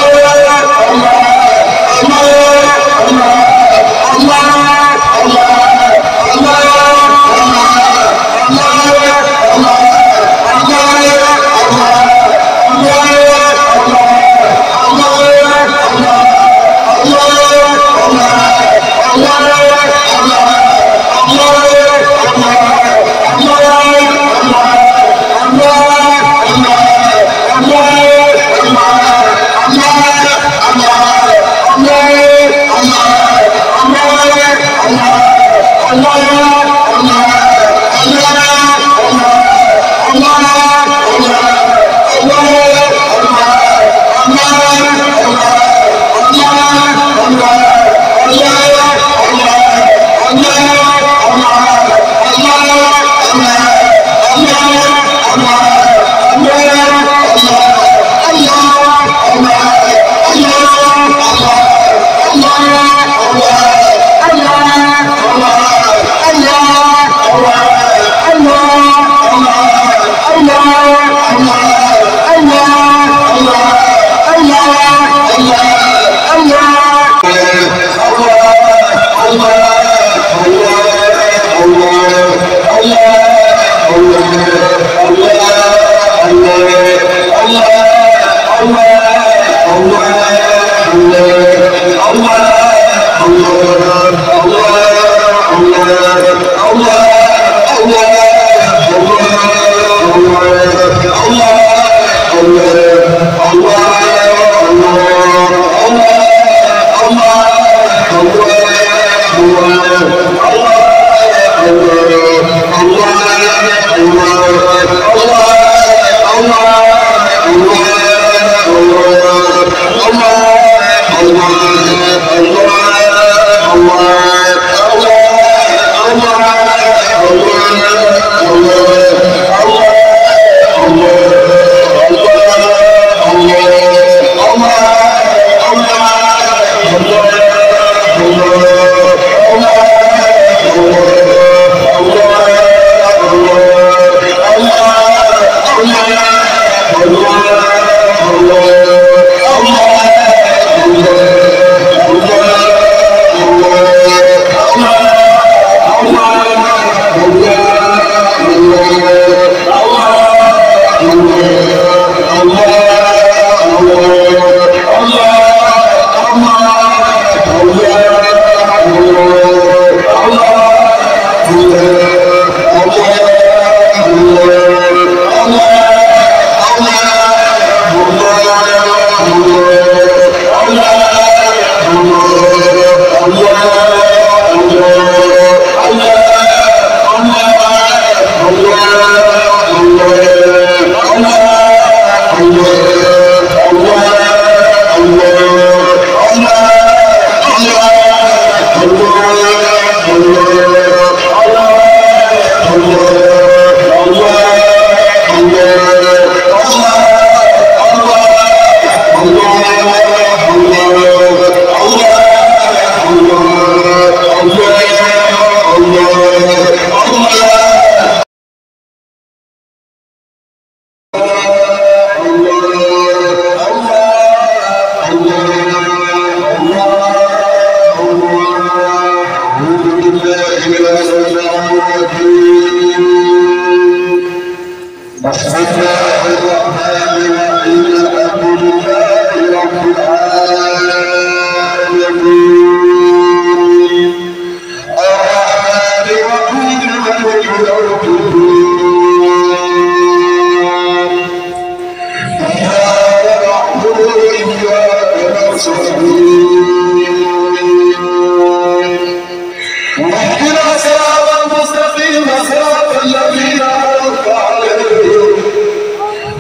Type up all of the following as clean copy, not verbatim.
Allah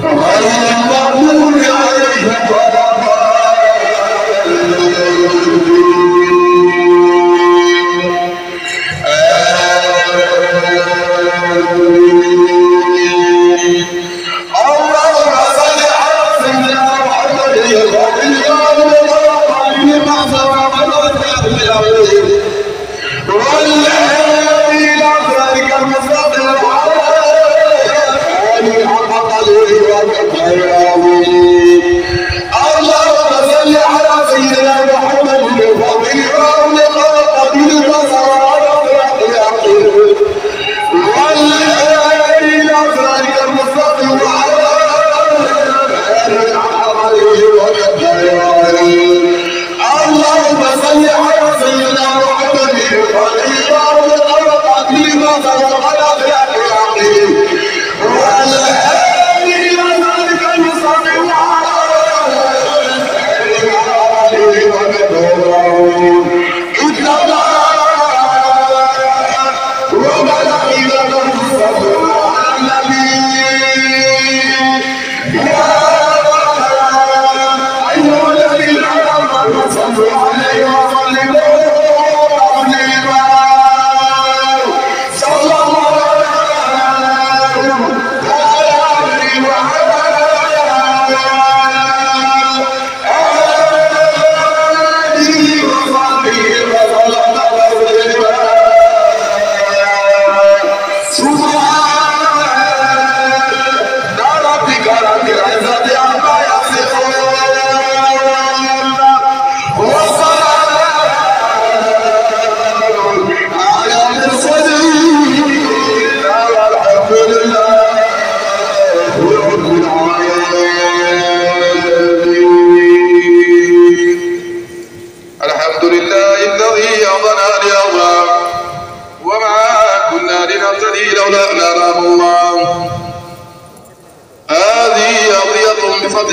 غير المغضوب عليهم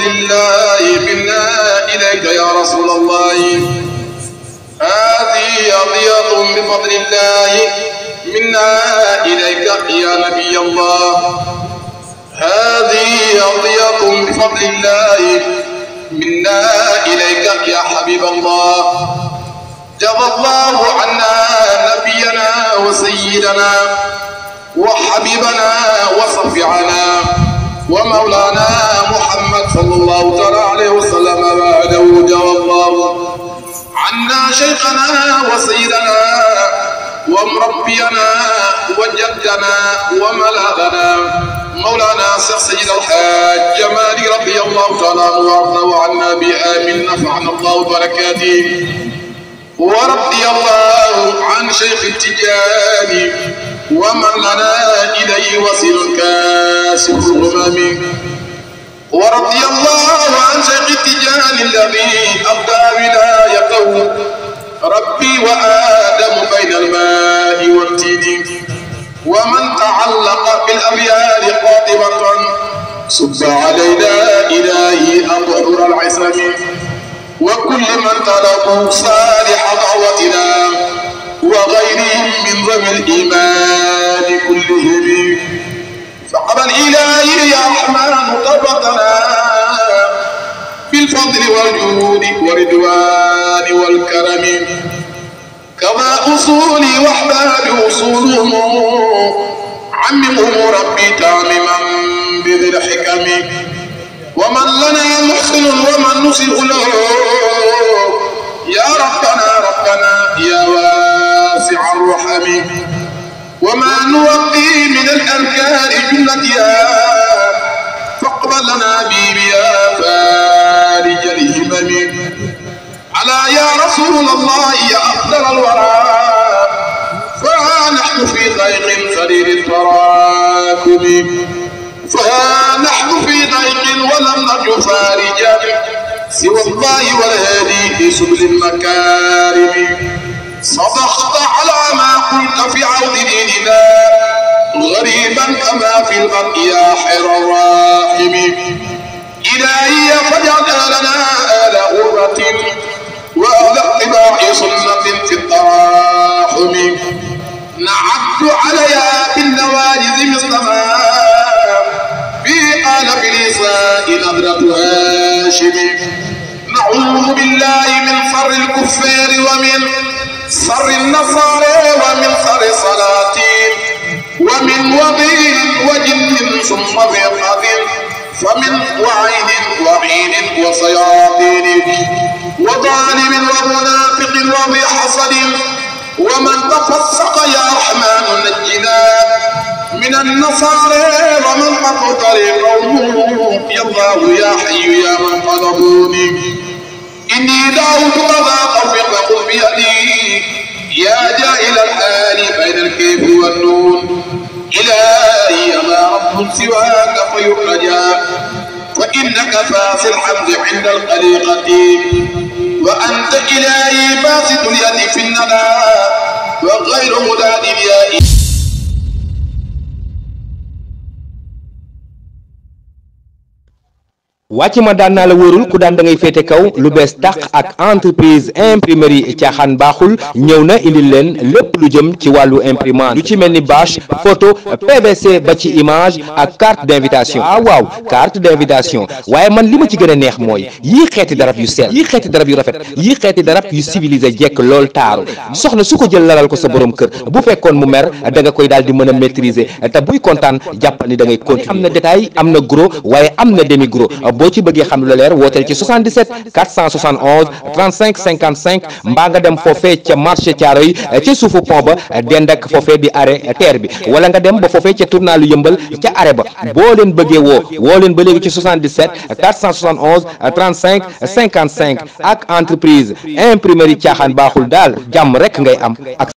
الله منا إليك يا رسول الله. هذه هدية بفضل الله منا إليك يا نبي الله. هذه هدية بفضل الله منا إليك يا حبيب الله. جزى الله عنا نبينا وسيدنا وحبيبنا وصفيعنا ومولانا محمد صلى الله تعالى عليه وسلم بعده. جزى الله عنا شيخنا وسيدنا ومربينا وجدنا وملاذنا مولانا شيخ سيد الحاج جمالي رضي الله تعالى عنه وارضاه عنا بآمين. نفعنا الله بركاته. ورضي الله عن شيخ التجاني ومن لنا إليه وصل كاسب الغمام. ورضي الله عن شيخ التجاني الذي أبدى ولايته ربي وآدم بين الماء والتين. ومن تعلق بالأبيار قاطبة صب علينا إلهي أطهر العصم. وكل من طلبوا صالح دعوتنا وغيرهم من ذوي الإيمان كلهم. فقبل إلهي يا رحمن توبتنا بالفضل والجود والرضوان والكرم. كما أصولي وأحبابي أصولهم عممهم ربي تعمما بذي الحكم. ومن لنا محسن ومن نسئ له يا ربنا ربنا يا واسع الرحم. وما نوقي من الأركان جملتها فاقبل لنا به يا فارج الهمم. على يا رسول الله يا أفضل الورى فنحن في ضيق سرير التراكم. فنحن في ضيق ولم نرجو فارجا سوى الله والهادي في سبل المكارم. صدقت على ما قلت في عود ديننا غريبا كما في البرء يا حر الراحم. إلهي فاجعل لنا آل غرة وأهل اتباع سنة في التراحم. نعدت عليها بالنواجذ مثل ما في قال بلساء نظرة هاشم. نعوذ بالله من شر الكفار ومن شر النصارى ومن شر السلاطين ومن وبيل وجن ثم ضيقة فمن وعين وصياطين وظالم ومنافق وذي حسد. ومن تفسق يا رحمن نجنا من النصارى ومن قطع طريقهم يا الله يا حي يا من طلبوني. إني دعوتك ذا توفيق فقل بيدي يا جائل الحال بين الكيف والنون. إلهي ما رب سواك فيرجى فإنك فاس الحمد عند الخليقة. وأنت إلهي باسط اليد في الندى وغير مداد الياء. wàcc ma daan naa la wóorul ku daan da ngay féete kaw lu bees tàq ak entreprise imprimerie caaxaan baaxul ñëw na indil leen lépp lu jëm ci wàllu imprimante lu ci mel ni bâche photo PVC ba ci image ak carte d'invitation. waaw carte d'invitation waaye man li ma ci gën a neex mooy yii xeeti darab yu sell yii xeeti darab yu rafet yii xeeti darab yu civilisé jekk lool taaru soxna su ko jël lalal ko sa borom kër bu fekkoon mu mer da nga koy daal di mën a maîtriser te buy kontaan jàppal ni da ngay continuer. am na détail am na gros waaye am na demi gros. boo ci bëggee xam lu leer wooteel ci 77 471 35 55 mbaa nga dem foofee ca marché Thiaroye ca suufu pont ba dend ak foofee di arrêt terre bi wala nga dem ba foofee ca tournalu yëmbal ca arrêt ba boo leen bëggee woo leen ba léegi ci 77 471 35 55 ak entreprise imprimerie caaxaan baaxul daal jàmm rek ngay am ak